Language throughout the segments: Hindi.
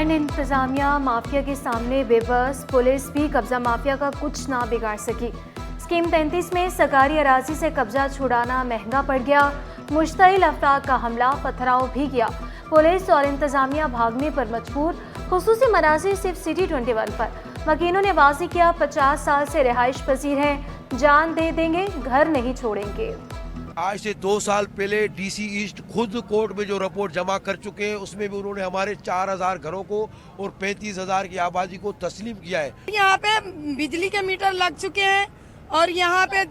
एंड इंतजामिया माफिया के सामने बेबस, पुलिस भी कब्जा माफिया का कुछ ना बिगाड़ सकी। स्कीम 33 में सरकारी अराजी से कब्जा छुड़ाना महंगा पड़ गया। मुश्तइल अफराद का हमला, पथराव भी किया। पुलिस और इंतजामिया भागने पर मजबूर। खुसूसी मनाजिर सिर्फ सिटी 21 पर। वकीलों ने वाज़ेह किया 50 साल से रिहाइश पजीर हैं, जान दे देंगे, घर नहीं छोड़ेंगे। आज से 2 साल पहले डीसी ईस्ट खुद कोर्ट में जो रिपोर्ट जमा कर चुके हैं, उसमें भी उन्होंने हमारे 4000 घरों को और 35,000 की आबादी को तस्लीम किया है। यहाँ पे बिजली के मीटर लग चुके हैं और यहाँ पे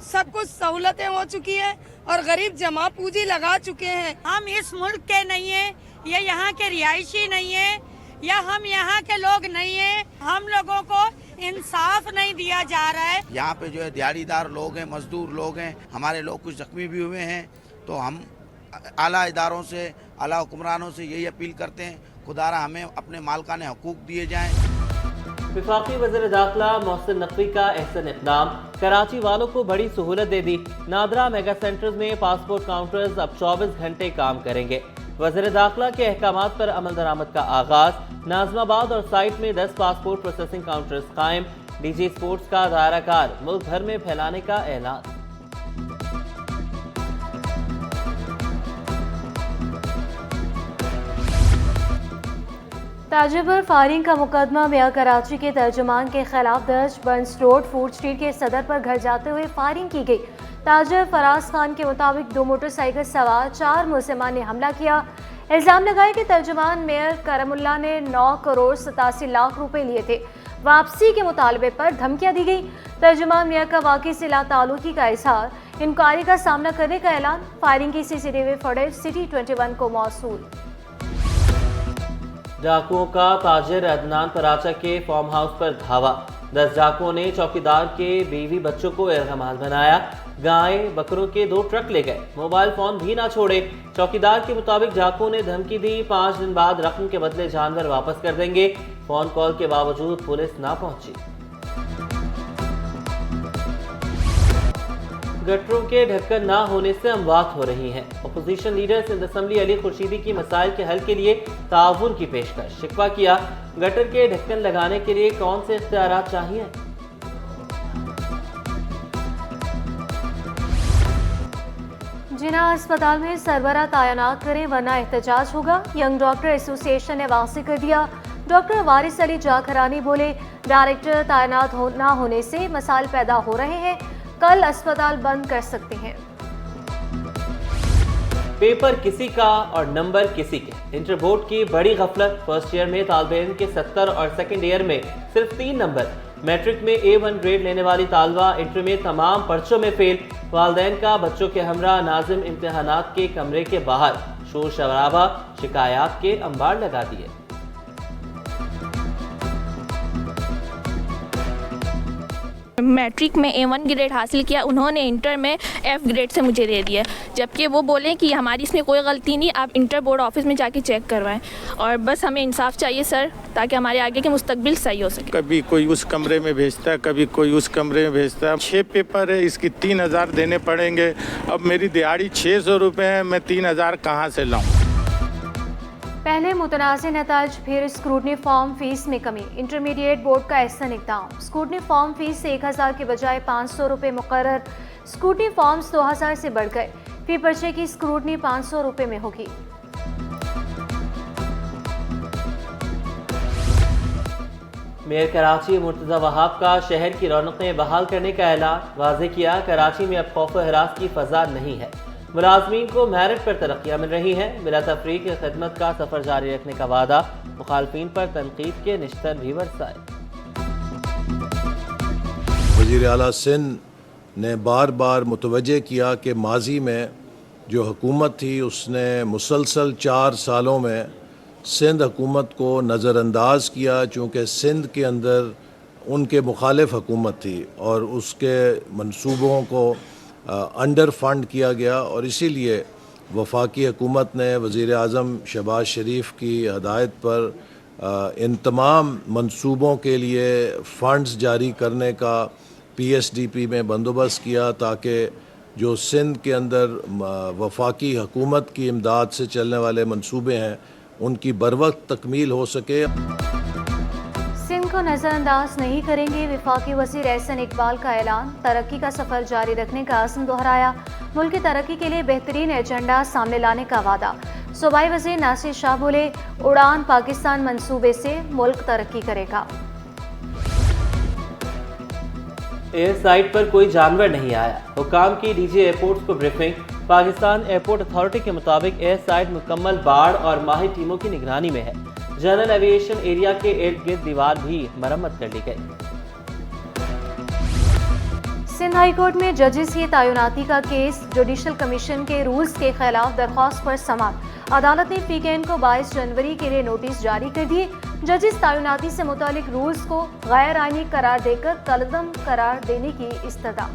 सब कुछ सहूलतें हो चुकी है और गरीब जमा पूंजी लगा चुके हैं। हम इस मुल्क के नहीं है, ये यहाँ के रिहायशी नहीं है, या हम यहाँ के लोग नहीं है। हम लोगों को इंसाफ नहीं दिया जा रहा है। यहाँ पे जो है दिहाड़ीदार लोग हैं, मजदूर लोग हैं, हमारे लोग कुछ जख्मी भी हुए हैं। तो हम आला इदारों से, आला हुक्मरानों से यही अपील करते हैं, खुदारा हमें अपने मालकाने हकूक दिए जाएं। वफाकी वज़ीर दाखिला मोहसिन नकवी का अहसन इक़दाम, कराची वालों को बड़ी सहूलत दे दी। नादरा मेगा सेंटर्स में पासपोर्ट काउंटर्स अब 24 घंटे काम करेंगे। वज़ीर दाखिला के अहकामात पर अमल दरामद का आगाज। नाज़माबाद और साइट में 10 पासपोर्ट प्रोसेसिंग काउंटर्स कायम। डीजी स्पोर्ट्स का दायरा कार मुल्क भर में फैलाने का ऐलान। ताजिर पर फायरिंग का मुकदमा मियां कराची के तर्जुमान के खिलाफ दर्ज। बर्न्स रोड फूड स्ट्रीट के सदर पर घर जाते हुए फायरिंग की गई। ताजिर फराज खान के मुताबिक 2 मोटरसाइकिल सवार 4 मुलजिमान ने हमला किया। इल्जाम लगाया कि तर्जुमान मेयर करमुल्ला ने 9 करोड़ 87 लाख रुपए लिए थे। वापसी के मुतालबे पर धमकियां दी गई। तर्जुमान मेयर का वाकई से लाताल्लुकी का इजहार, इंक्वायरी का सामना करने का ऐलान। फायरिंग की सीसीटीवी फुटेज सिटी 21 को मौसूल। डाकुओं का ताजिर अदनान पराचा के फार्म हाउस पर धावा। 10 डाकुओं ने चौकीदार के बीवी बच्चों को इल्हामाल बनाया। गाय बकरों के 2 ट्रक ले गए, मोबाइल फोन भी ना छोड़े। चौकीदार के मुताबिक डाकुओं ने धमकी दी 5 दिन बाद रकम के बदले जानवर वापस कर देंगे। फोन कॉल के बावजूद पुलिस ना पहुंची। गटरों के ढक्कन ना होने से अमवात हो रही हैं। Opposition leader Sindh assembly Ali Khurshidi की मसाइल के हल के लिए ताउन की पेशकश। शिकवा किया, गटर के ढक्कन लगाने के लिए कौन से इख्तियारात चाहिए। जिना अस्पताल में सरबरा तैनात करें वरना एहतजाज होगा। यंग डॉक्टर एसोसिएशन ने वाज़ेह कर दिया। डॉक्टर वारिस अली जाखरानी बोले, डायरेक्टर तैनात ना होने से मसाइल पैदा हो रहे हैं, कल अस्पताल बंद कर सकते हैं। पेपर किसी का और नंबर किसी के। इंटर बोर्ड की बड़ी गफलत। फर्स्ट ईयर में तालिबे इल्म के 70 और सेकंड ईयर में सिर्फ 3 नंबर। मैट्रिक में A1 ग्रेड लेने वाली तालबा इंटर में तमाम पर्चों में फेल। वालिदैन का बच्चों के हमरा नाजिम इम्तिहानात के कमरे के बाहर शोर शराबा, शिकायत के अंबार लगा दिए। मैट्रिक में A1 ग्रेड हासिल किया, उन्होंने इंटर में F ग्रेड से मुझे दे दिया, जबकि वो बोले कि हमारी इसमें कोई गलती नहीं, आप इंटर बोर्ड ऑफिस में जाके चेक करवाएं। और बस हमें इंसाफ चाहिए सर, ताकि हमारे आगे के मुस्तकबिल सही हो सके। कभी कोई उस कमरे में भेजता है, कभी कोई उस कमरे में भेजता है। 6 पेपर है, इसकी 3000 देने पड़ेंगे। अब मेरी दिहाड़ी 600 रुपये है, मैं 3000 कहाँ से लाऊँ। पहले मुतनाज़ नताज, फिर स्क्रूटनी फॉर्म फीस में कमी। इंटरमीडिएट बोर्ड का अहसन इक़दाम। स्क्रूटनी फॉर्म फीस से 1000 के बजाय 500 रुपये मुकर्रर। स्क्रूटनी फॉर्म्स 2000 से बढ़ गए। फी पर्चे की स्क्रूटनी 500 रुपये में होगी। मेयर कराची मुर्तज़ा वहाब का शहर की रौनकें बहाल करने का ऐलान। वाज़ेह किया, कराची में अब खौफ व हरास की फ़ज़ा नहीं है। मुलाजमीन को मेरिट पर तरक्कियाँ मिल रही हैं। बिला तफरीक खिदमत का सफ़र जारी रखने का वादा। मुखालफीन पर तनकीद के निश्तर भी बरसाए। वज़ीर आला सिंध ने बार बार मुतवज्जे किया कि माजी में जो हुकूमत थी उसने मुसलसल 4 सालों में सिंध हुकूमत को नज़रअंदाज किया, चूँकि सिंध के अंदर उनके मुखालिफ हुकूमत थी और उसके मंसूबों को अंडर फंड किया गया। और इसीलिए वफाकी हुकूमत ने वज़ीर आज़म शहबाज शरीफ की हदायत पर इन तमाम मंसूबों के लिए फ़ंड्स जारी करने का PSDP में बंदोबस्त किया, ताकि जो सिंध के अंदर वफाकी हुकूमत की इमदाद से चलने वाले मंसूबे हैं उनकी बरवक्त तकमील हो सके। सिंध को नज़रअंदाज नहीं करेंगे, वफाकी वज़ीर एहसन इकबाल का ऐलान। तरक्की का सफ़र जारी रखने का अज़्म दोहराया। मुल्क की तरक्की के लिए बेहतरीन एजेंडा सामने लाने का वादा। सूबाई वज़ीर नासिर शाह बोले, उड़ान पाकिस्तान मंसूबे से मुल्क तरक्की करेगा। एयर साइट पर कोई जानवर नहीं आया, हुकाम की डीजी एयरपोर्ट्स को ब्रीफिंग। पाकिस्तान एयरपोर्ट अथॉरिटी के मुताबिक एयर साइट मुकम्मल बाढ़ और माहिर टीमों की निगरानी में है। जनरल एविएशन एरिया के इर्द गिर्द दीवार भी मरम्मत कर ली गई। सिंध हाई कोर्ट में जजेस की तैनाती का केस। जुडिशल कमीशन के रूल्स के खिलाफ दरख्वास्त पर समाअत। अदालत ने पीकेएन को 22 जनवरी के लिए नोटिस जारी कर दिए। जजेस तैनाती से मुतालिक रूल्स को गैर आईनी करार देकर कलदम करार देने की इस्तदा।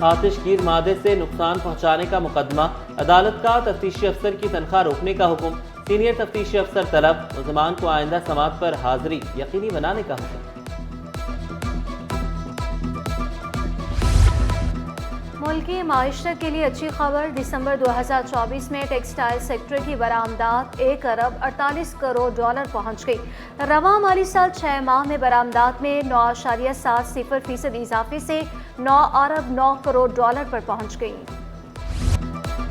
आतिशगीर मादे से नुकसान पहुंचाने का मुकदमा। अदालत का तफ्तीशी अफसर की तनख्वाह रोकने का हुक्म। सीनियर तफ्तीशी अफसर तलब। मुल्ज़िमान को आइंदा समाअत पर हाजिरी यकीनी बनाने का हुक्म। मुल्की माइशत के लिए अच्छी खबर। दिसंबर 2024 में टेक्सटाइल सेक्टर की बरामदात 1 अरब 48 करोड़ डॉलर पहुंच गई। रवां माली साल 6 माह में बरामदात में 9.70% इजाफे से 9 अरब 9 करोड़ डॉलर पर पहुंच गई।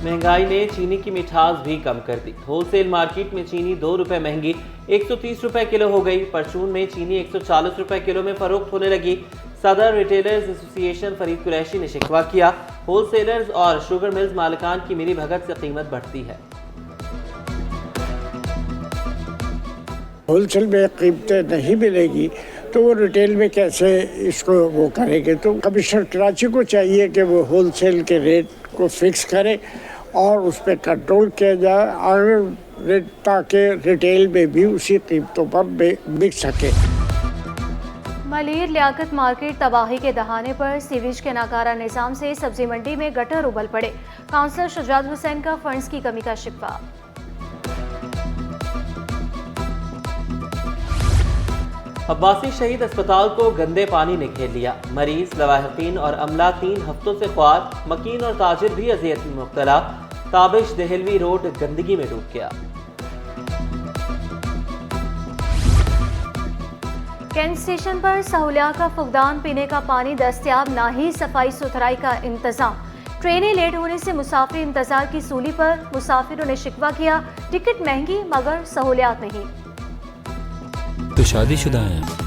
महंगाई ने चीनी की मिठास भी कम कर दी। होलसेल मार्केट में चीनी 2 रुपए महंगी 130 रुपए किलो हो गई। परचून में चीनी 140 रुपए किलो में फरोख्त होने लगी। सदर रिटेलर्स एसोसिएशन फरीद कुरैशी ने शिकवा किया, होलसेलर्स और शुगर मिल्स मालिकान की मिली भगत से कीमत बढ़ती है। होलसेल में कीमतें नहीं मिलेगी तो वो रिटेल में कैसे इसको वो करेंगे। तो कमिश्नर कराची को चाहिए कि वो होलसेल के रेट को फिक्स करे और उस पर कंट्रोल किया जाए और ताकि रिटेल में भी उसी कीमतों पर बिक सके। मलीर लियाकत मार्केट तबाही के दहाने पर। सीवेज के नाकारा निज़ाम से सब्जी मंडी में गटर उबल पड़े। काउंसलर शुजात हुसैन का फंड्स की कमी का शिकवा। अब्बासी शहीद अस्पताल को गंदे पानी ने घेर लिया। मरीज, लवाहिकीन और अमला 3 हफ्तों से ख्वार। मकीन और ताजिर भी अजियत में मुब्तला। ताबिश दहलवी रोड गंदगी में डूब गया। कैंट स्टेशन पर सहूलियात का फुकदान, पीने का पानी दस्तयाब, ना ही सफाई सुथराई का इंतजाम। ट्रेनें लेट होने से मुसाफिर इंतजार की सूली पर। मुसाफिरों ने शिकवा किया, टिकट महंगी मगर सहूलियात नहीं। तो शादीशुदा हैं।